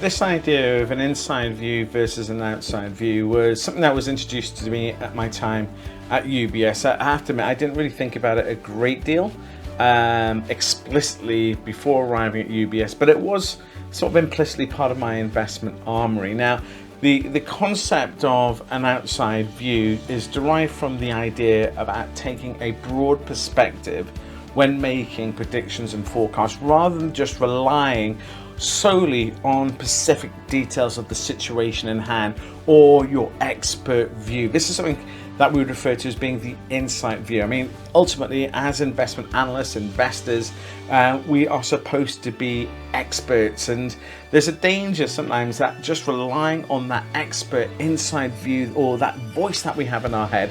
this idea of an inside view versus an outside view was something that was introduced to me at my time at UBS. I have to admit, I didn't really think about it a great deal explicitly before arriving at UBS, but it was sort of implicitly part of my investment armory. Now, the concept of an outside view is derived from the idea about taking a broad perspective when making predictions and forecasts, rather than just relying solely on specific details of the situation in hand or your expert view. This is something that we would refer to as being the insight view. I mean, ultimately, as investment analysts, investors, we are supposed to be experts, and there's a danger sometimes that just relying on that expert inside view or that voice that we have in our head,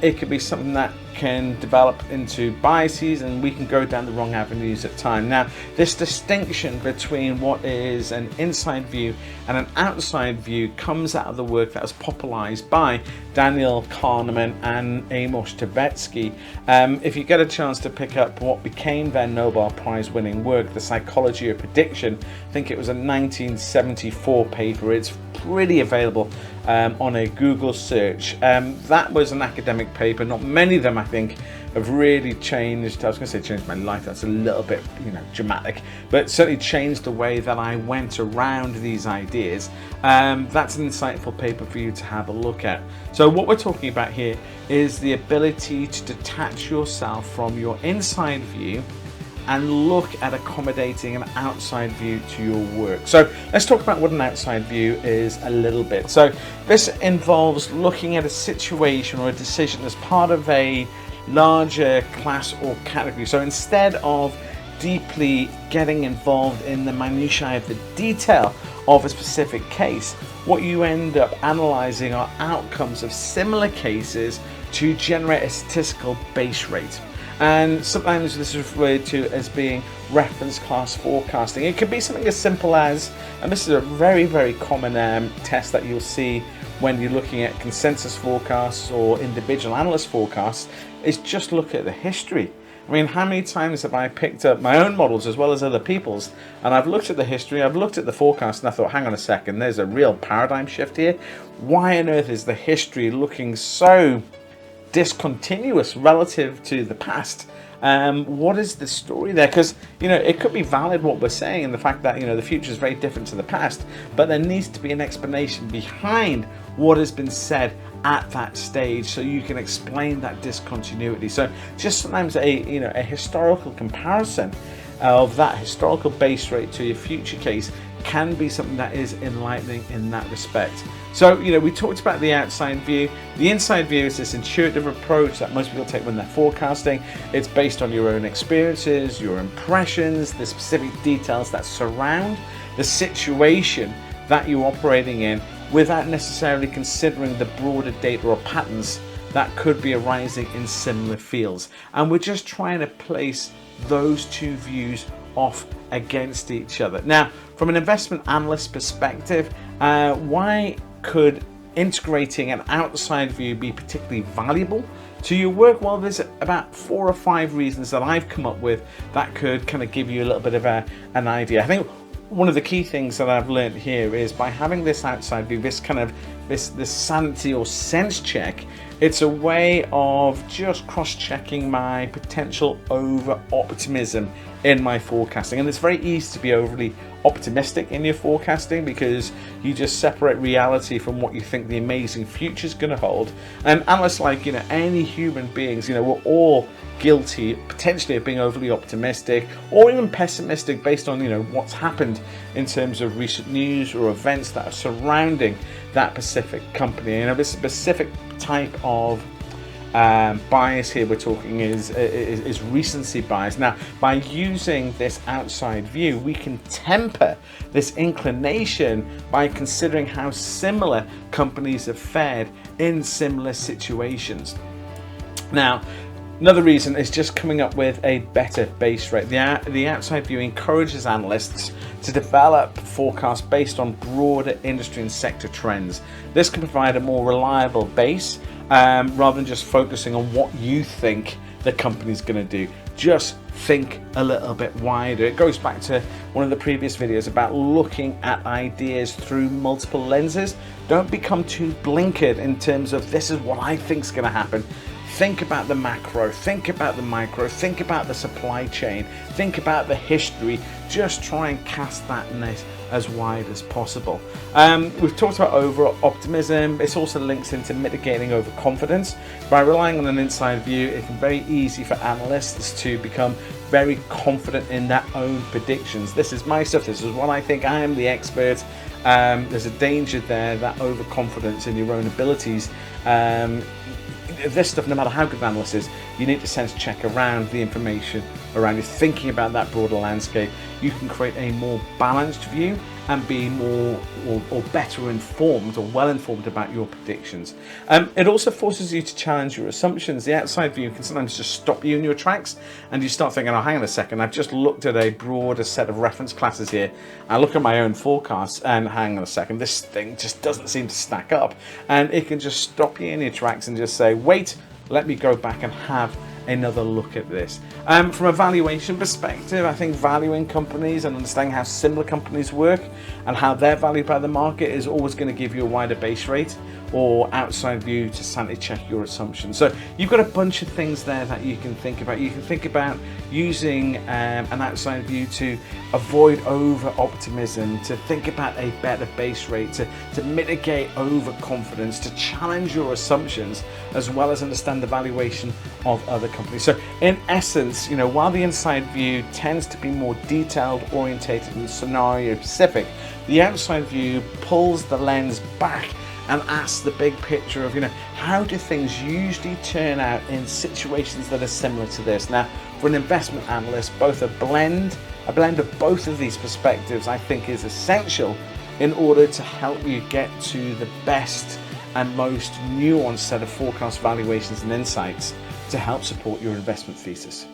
it could be something that can develop into biases, and we can go down the wrong avenues at time. Now, this distinction between what is an inside view and an outside view comes out of the work that was popularized by Daniel Kahneman and Amos Tversky. If you get a chance to pick up what became their Nobel Prize winning work, The Psychology of Prediction, I think it was a 1974 paper. It's pretty available on a Google search. That was an academic paper. Not many of them, I think, have really changed. I was going to say changed my life. That's a little bit, dramatic, but certainly changed the way that I went around these ideas. That's an insightful paper for you to have a look at. So what we're talking about here is the ability to detach yourself from your inside view and look at accommodating an outside view to your work. So let's talk about what an outside view is a little bit. So this involves looking at a situation or a decision as part of a larger class or category. So instead of deeply getting involved in the minutiae of the detail of a specific case, what you end up analyzing are outcomes of similar cases to generate a statistical base rate. And sometimes this is referred to as being reference class forecasting. It could be something as simple as, and this is a very, very common test that you'll see when you're looking at consensus forecasts or individual analyst forecasts, is just look at the history. I mean, how many times have I picked up my own models as well as other people's, and I've looked at the history, I've looked at the forecast, and I thought, hang on a second, there's a real paradigm shift here. Why on earth is the history looking so discontinuous relative to the past? What is the story there? Because it could be valid what we're saying, and the fact that the future is very different to the past, but there needs to be an explanation behind what has been said at that stage, so you can explain that discontinuity. So just sometimes a historical comparison of that historical base rate to your future case can be something that is enlightening in that respect. So, we talked about the outside view. The inside view is this intuitive approach that most people take when they're forecasting. It's based on your own experiences, your impressions, the specific details that surround the situation that you're operating in, without necessarily considering the broader data or patterns that could be arising in similar fields. And we're just trying to place those two views off against each other. Now, from an investment analyst perspective, why could integrating an outside view be particularly valuable to your work? Well, there's about 4 or 5 reasons that I've come up with that could kind of give you a little bit of an idea. I think one of the key things that I've learned here is by having this outside view, this sanity or sense check, it's a way of just cross-checking my potential over-optimism in my forecasting. And it's very easy to be overly optimistic in your forecasting because you just separate reality from what you think the amazing future is going to hold. And analysts, like any human beings, we're all guilty potentially of being overly optimistic or even pessimistic based on what's happened in terms of recent news or events that are surrounding that specific company. This specific type of bias here we're talking is recency bias. Now, by using this outside view, we can temper this inclination by considering how similar companies have fared in similar situations. Now, another reason is just coming up with a better base rate. The outside view encourages analysts to develop forecasts based on broader industry and sector trends. This can provide a more reliable base rather than just focusing on what you think the company's going to do. Just think a little bit wider. It goes back to one of the previous videos about looking at ideas through multiple lenses. Don't become too blinkered in terms of this is what I think is going to happen. Think about the macro, think about the micro, think about the supply chain, think about the history. Just try and cast that net as wide as possible. We've talked about over-optimism. This also links into mitigating overconfidence. By relying on an inside view, it's very easy for analysts to become very confident in their own predictions. This is my stuff, this is what I think, I am the expert. There's a danger there, that overconfidence in your own abilities. This stuff, no matter how good an analyst is, you need to sense check around the information around you, thinking about that broader landscape. You can create a more balanced view and be more or better informed or well informed about your predictions. It also forces you to challenge your assumptions. The outside view can sometimes just stop you in your tracks, and you start thinking, oh, hang on a second, I've just looked at a broader set of reference classes here. I look at my own forecasts and hang on a second, this thing just doesn't seem to stack up. And it can just stop you in your tracks and just say, wait, let me go back and have another look at this. From a valuation perspective, I think valuing companies and understanding how similar companies work and how they're valued by the market is always going to give you a wider base rate or outside view to sanity check your assumptions. So you've got a bunch of things there that you can think about. You can think about using an outside view to avoid over-optimism, to think about a better base rate, to mitigate overconfidence, to challenge your assumptions, as well as understand the valuation of other companies. So in essence, while the inside view tends to be more detailed, orientated and scenario specific, the outside view pulls the lens back and asks the big picture of, how do things usually turn out in situations that are similar to this? Now, for an investment analyst, both a blend of both of these perspectives, I think, is essential in order to help you get to the best and most nuanced set of forecast valuations and insights to help support your investment thesis.